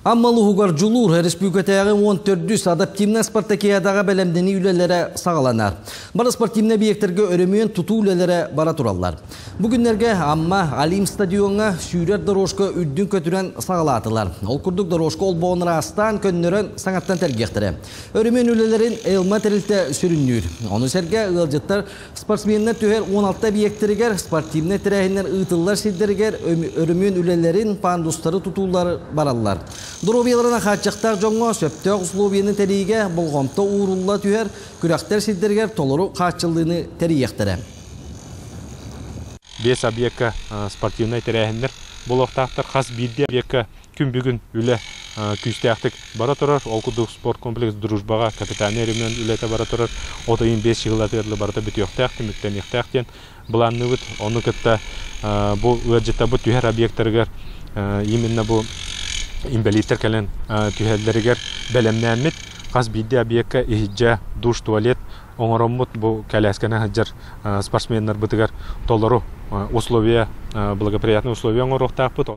Аммалы хугаржулур республикатағы 14 адаптивна спартакиадаға бәлемдені үлелері сағаланар. Бары спортивна биектерге өрімейін тұту үлелері бара тұралар. Бүгінлерге амма Алим стадионға сүйрер дорожқа үддің көтірен сағалатылар. Ол күрдік дорожқа ол боғыныр астан көннерін саңаттан тәргектірі. Өрімейін үлелерін елма тәрілті сүріннүйір. Оны сәрге ұлжыттар спортсменler түйер 16 биектерігер спортивна тірәхінер ұйтылар сиддергер өрімейін үлелерін пандустары тұтулар баралар. Дұробияларына қатшақтар жоңға сөптөк ұслубияны тәрейге болғамта уырулла түйер күрәқтер сиддергер толыру қатшылдığını тәрейектірі. 5 объектка спортивный тәрәхіндер болуқтақтар қас бірде объектка күн бүгін үлі күстәқтік бара тұрар. Олқұдық спорт комплекс дружбаға капитанерімен үлеті бара тұрар. Отайын 5 жылатырлы барда бүт еқтәқті, мүктен еқтәқтен бұланны бұт. Оны күтті бұл өджетті бұт түйер объекттергер именно бұл инвалидтер кәлін түйәлдерігер бәлемнәмет қас бейді объектка ихиджа душ, туалет оңырымыт бұл кәләскәні ғаджар спортсменнер бұтығар толыру условия, благоприятный условия оңырықтақ бұт.